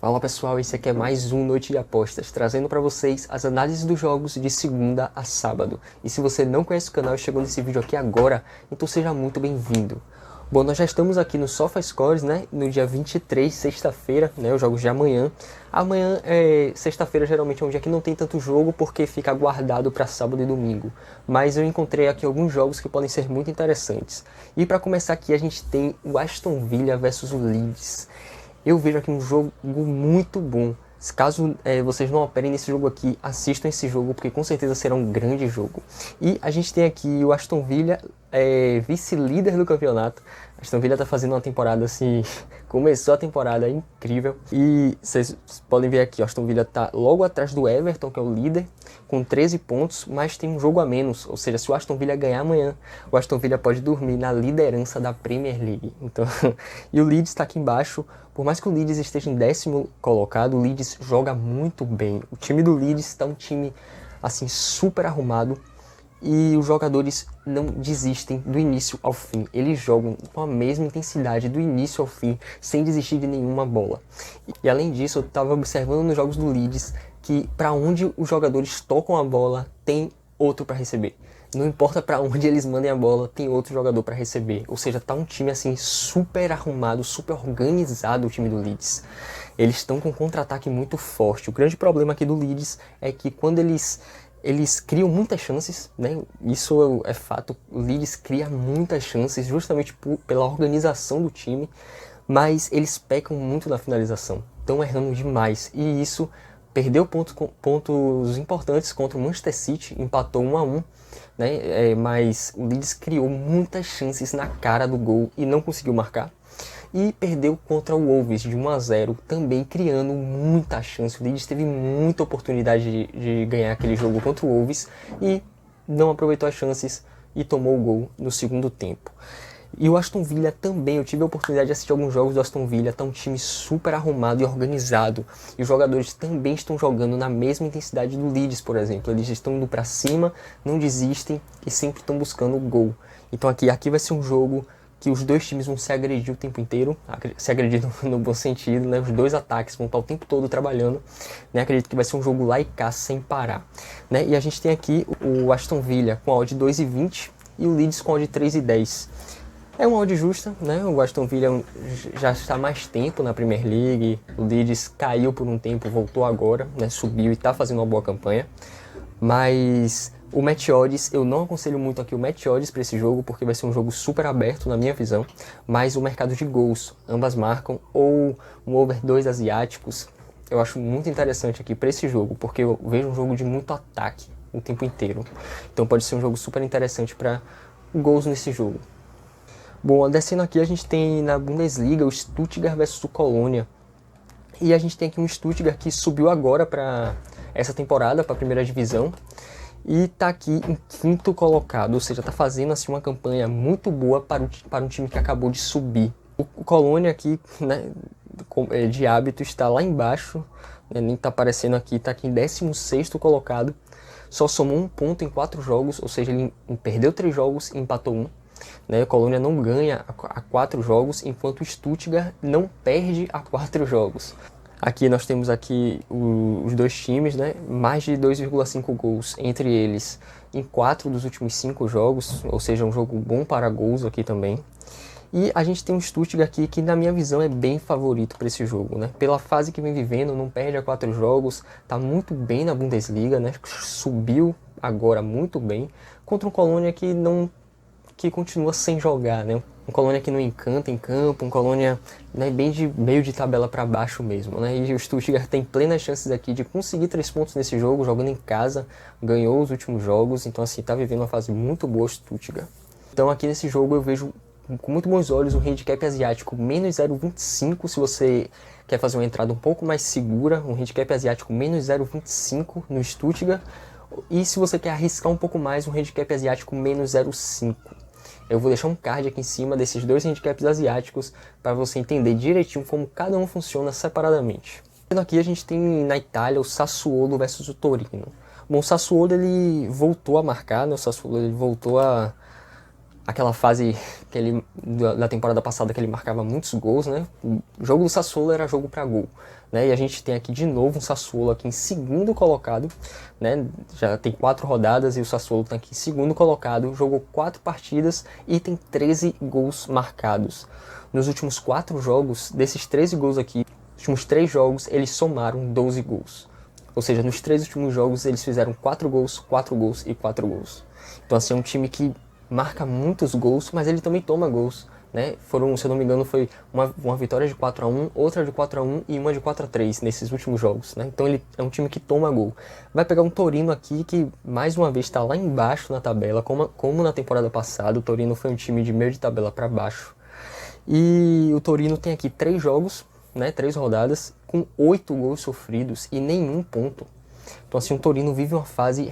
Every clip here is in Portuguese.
Fala pessoal, esse aqui é mais um Noite de Apostas, trazendo para vocês as análises dos jogos de segunda a sábado. E se você não conhece o canal e chegou nesse vídeo aqui agora, então seja muito bem-vindo. Bom, nós já estamos aqui no SofaScores, né, no dia 23, sexta-feira, né, os jogos de amanhã. Amanhã, sexta-feira, geralmente é um dia que não tem tanto jogo, porque fica guardado para sábado e domingo. Mas eu encontrei aqui alguns jogos que podem ser muito interessantes. E para começar aqui, a gente tem o Aston Villa versus o Leeds. Eu vejo aqui um jogo muito bom. Caso vocês não operem nesse jogo aqui, assistam esse jogo, porque com certeza será um grande jogo. E a gente tem aqui o Aston Villa, vice-líder do campeonato. Aston Villa está fazendo uma temporada assim, começou a temporada incrível. E vocês podem ver aqui, o Aston Villa está logo atrás do Everton, que é o líder, com 13 pontos, mas tem um jogo a menos. Ou seja, se o Aston Villa ganhar amanhã, o Aston Villa pode dormir na liderança da Premier League. Então, e o Leeds está aqui embaixo. Por mais que o Leeds esteja em 10º colocado, o Leeds joga muito bem. O time do Leeds está um time assim super arrumado e os jogadores não desistem do início ao fim. Eles jogam com a mesma intensidade do início ao fim, sem desistir de nenhuma bola. E além disso, eu estava observando nos jogos do Leeds que para onde os jogadores tocam a bola, tem outro para receber. Não importa para onde eles mandem a bola, tem outro jogador para receber. Ou seja, tá um time assim super arrumado, super organizado, o time do Leeds. Eles estão com um contra-ataque muito forte. O grande problema aqui do Leeds é que quando eles criam muitas chances, né? Isso é fato. O Leeds cria muitas chances justamente pela organização do time, mas eles pecam muito na finalização. Estão errando demais. E isso perdeu pontos importantes contra o Manchester City, empatou 1-1. Né? Mas o Leeds criou muitas chances na cara do gol e não conseguiu marcar. E perdeu contra o Wolves de 1-0, também criando muita chance. O Leeds teve muita oportunidade de ganhar aquele jogo contra o Wolves e não aproveitou as chances e tomou o gol no segundo tempo. E o Aston Villa também, eu tive a oportunidade de assistir alguns jogos do Aston Villa, tá um time super arrumado e organizado. E os jogadores também estão jogando na mesma intensidade do Leeds, por exemplo. Eles estão indo para cima, não desistem e sempre estão buscando o gol. Então aqui vai ser um jogo que os dois times vão se agredir o tempo inteiro, se agredir no bom sentido, né? Os dois ataques vão estar o tempo todo trabalhando, né? Acredito que vai ser um jogo lá e cá sem parar, né? E a gente tem aqui o Aston Villa com a odd 2,20 e o Leeds com a odd 3,10. É uma odd justa, né? O Aston Villa já está há mais tempo na Premier League, o Leeds caiu por um tempo, voltou agora, né? Subiu e está fazendo uma boa campanha, mas o match odds, eu não aconselho muito aqui o match odds para esse jogo, porque vai ser um jogo super aberto na minha visão, mas o mercado de gols, ambas marcam, ou um over 2 asiáticos, eu acho muito interessante aqui para esse jogo, porque eu vejo um jogo de muito ataque o tempo inteiro, então pode ser um jogo super interessante para gols nesse jogo. Bom, descendo aqui a gente tem na Bundesliga o Stuttgart versus o Colônia. E a gente tem aqui um Stuttgart que subiu agora para essa temporada, para a primeira divisão. E está aqui em 5º colocado, ou seja, está fazendo assim, uma campanha muito boa para um time que acabou de subir. O Colônia aqui, né, de hábito, está lá embaixo, né, nem está aparecendo aqui, está aqui em 16º colocado. Só somou 1 ponto em 4 jogos, ou seja, ele perdeu 3 jogos e empatou 1. Né, a Colônia não ganha a 4 jogos, enquanto o Stuttgart não perde a 4 jogos. Aqui nós temos aqui os dois times, né, mais de 2,5 gols entre eles em 4 dos últimos 5 jogos, ou seja, um jogo bom para gols aqui também. E a gente tem um Stuttgart aqui que, na minha visão, é bem favorito para esse jogo, né? Pela fase que vem vivendo, não perde a 4 jogos, está muito bem na Bundesliga, né? Subiu agora muito bem, contra um Colônia que continua sem jogar, né? Um Colônia que não encanta em campo, um Colônia, né, bem de meio de tabela para baixo mesmo, né? E o Stuttgart tem plenas chances aqui de conseguir 3 pontos nesse jogo, jogando em casa, ganhou os últimos jogos, então assim, tá vivendo uma fase muito boa o Stuttgart. Então aqui nesse jogo eu vejo com muito bons olhos um handicap asiático menos 0,25 se você quer fazer uma entrada um pouco mais segura, um handicap asiático menos 0,25 no Stuttgart, e se você quer arriscar um pouco mais, um handicap asiático menos 0,5. Eu vou deixar um card aqui em cima desses dois handicaps asiáticos para você entender direitinho como cada um funciona separadamente. Aqui a gente tem na Itália o Sassuolo versus o Torino. Bom, o Sassuolo ele voltou a marcar, né? O Sassuolo ele voltou a aquela fase da temporada passada que ele marcava muitos gols, né? O jogo do Sassuolo era jogo para gol, né? E a gente tem aqui de novo um Sassuolo aqui em segundo colocado, né? Já tem 4 rodadas e o Sassuolo está aqui em segundo colocado, jogou 4 partidas e tem 13 gols marcados. Nos últimos 4 jogos, desses 13 gols aqui, nos últimos 3 jogos, eles somaram 12 gols. Ou seja, nos 3 últimos jogos eles fizeram 4 gols, 4 gols e 4 gols. Então assim, é um time que marca muitos gols, mas ele também toma gols, né? Foram, se eu não me engano, foi uma vitória de 4-1, outra de 4-1 e uma de 4-3 nesses últimos jogos, né? Então ele é um time que toma gol. Vai pegar um Torino aqui que, mais uma vez, está lá embaixo na tabela, como na temporada passada. O Torino foi um time de meio de tabela para baixo. E o Torino tem aqui 3 jogos, né? 3 rodadas, com 8 gols sofridos e nenhum ponto. Então assim, o Torino vive uma fase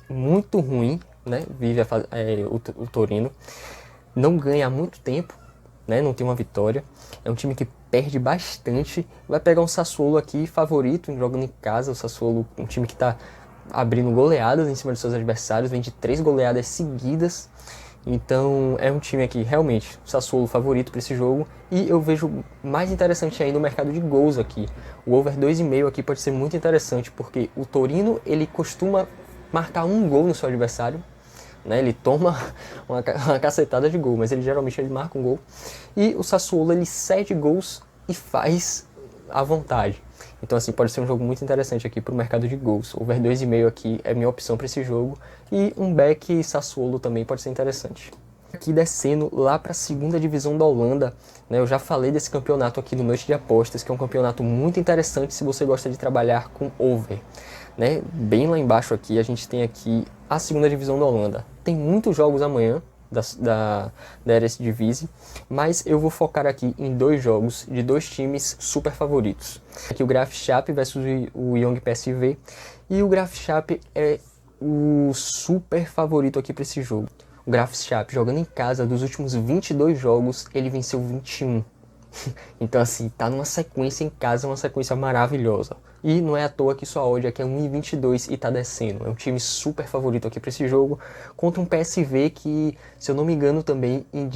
muito ruim, né? Vive o Torino, não ganha há muito tempo, né? Não tem uma vitória, é um time que perde bastante. Vai pegar um Sassuolo aqui favorito, jogando em casa. O Sassuolo, um time que está abrindo goleadas em cima dos seus adversários, vem de 3 goleadas seguidas. Então é um time aqui realmente o Sassuolo favorito para esse jogo. E eu vejo mais interessante ainda o mercado de gols aqui. O over 2,5 aqui pode ser muito interessante, porque o Torino ele costuma marcar um gol no seu adversário, né? Ele toma uma cacetada de gol, mas ele geralmente marca um gol. E o Sassuolo ele cede gols e faz à vontade. Então assim, pode ser um jogo muito interessante aqui para o mercado de gols. Over 2,5 aqui é minha opção para esse jogo. E um back Sassuolo também pode ser interessante. Aqui descendo lá para a segunda divisão da Holanda, né? Eu já falei desse campeonato aqui no Noite de Apostas, que é um campeonato muito interessante se você gosta de trabalhar com over, né? Bem lá embaixo aqui a gente tem aqui a segunda divisão da Holanda. Tem muitos jogos amanhã da Eredivisie, mas eu vou focar aqui em 2 jogos de 2 times super favoritos. Aqui o Graafschap versus o Young PSV, e o Graafschap é o super favorito aqui para esse jogo. O Graafschap, jogando em casa, dos últimos 22 jogos, ele venceu 21. Então assim, tá numa sequência em casa, uma sequência maravilhosa. E não é à toa que sua odd aqui é 1,22 e tá descendo. É um time super favorito aqui para esse jogo, contra um PSV que, se eu não me engano também, em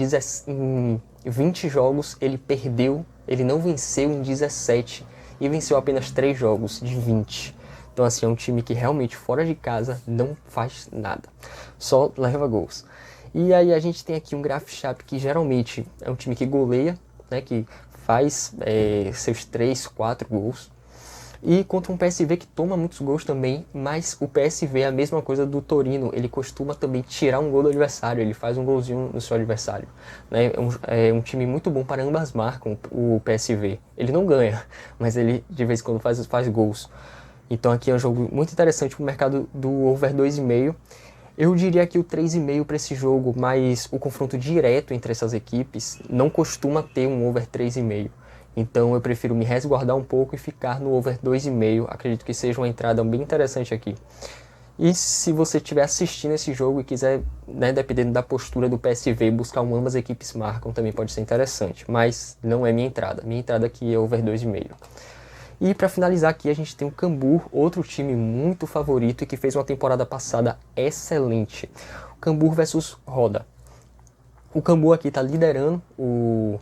20 jogos ele não venceu em 17 e venceu apenas 3 jogos de 20. Então assim, é um time que realmente fora de casa não faz nada, só leva gols. E aí a gente tem aqui um Graafschap que geralmente é um time que goleia, né, que faz seus 3, 4 gols. E contra um PSV que toma muitos gols também, mas o PSV é a mesma coisa do Torino, ele costuma também tirar um gol do adversário, ele faz um golzinho no seu adversário, né? É um time muito bom para ambas marcam, o PSV. Ele não ganha, mas ele de vez em quando faz gols. Então aqui é um jogo muito interessante para o mercado do over 2,5. Eu diria que o 3,5 para esse jogo, mas o confronto direto entre essas equipes não costuma ter um over 3,5. Então eu prefiro me resguardar um pouco e ficar no over 2,5. Acredito que seja uma entrada bem interessante aqui. E se você estiver assistindo esse jogo e quiser, né, dependendo da postura do PSV, buscar um ambas equipes marcam, também pode ser interessante. Mas não é minha entrada. Minha entrada aqui é over 2,5. E para finalizar aqui a gente tem o Cambuur, outro time muito favorito e que fez uma temporada passada excelente. O Cambuur versus Roda. O Cambuur aqui está liderando o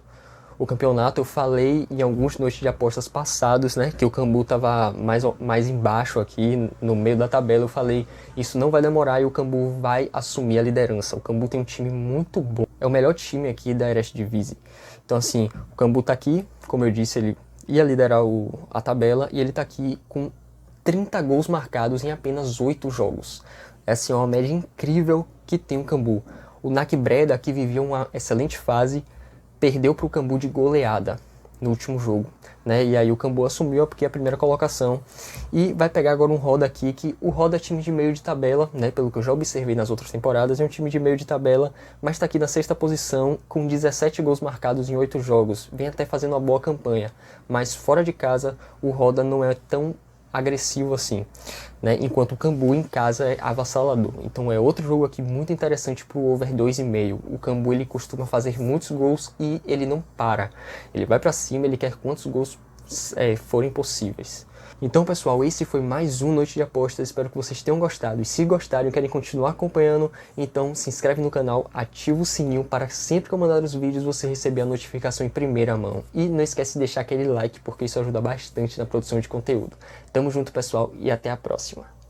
campeonato. Eu falei em alguns noites de apostas passados, né, que o Cambuur estava mais embaixo aqui, no meio da tabela. Eu falei, isso não vai demorar e o Cambuur vai assumir a liderança. O Cambuur tem um time muito bom, é o melhor time aqui da Eredivisie. Então assim, o Cambuur está aqui, como eu disse, ele ia liderar a tabela e ele está aqui com 30 gols marcados em apenas 8 jogos. Essa é uma média incrível que tem o Cambuur. O NAC Breda, que vivia uma excelente fase, perdeu para o Cambuur de goleada no último jogo, né? E aí o Cambuur assumiu porque é a primeira colocação e vai pegar agora um Roda aqui, que o Roda é time de meio de tabela, né? Pelo que eu já observei nas outras temporadas, é um time de meio de tabela, mas está aqui na 6ª posição com 17 gols marcados em 8 jogos, vem até fazendo uma boa campanha, mas fora de casa o Roda não é tão agressivo assim, né? Enquanto o Cambuur em casa é avassalador. Então é outro jogo aqui muito interessante para o over 2,5. O Cambuur ele costuma fazer muitos gols e ele não para. Ele vai para cima, ele quer quantos gols forem possíveis. Então, pessoal, esse foi mais um Noite de Apostas. Espero que vocês tenham gostado. E se gostarem e querem continuar acompanhando, então se inscreve no canal, ativa o sininho para sempre que eu mandar os vídeos você receber a notificação em primeira mão. E não esquece de deixar aquele like, porque isso ajuda bastante na produção de conteúdo. Tamo junto, pessoal, e até a próxima.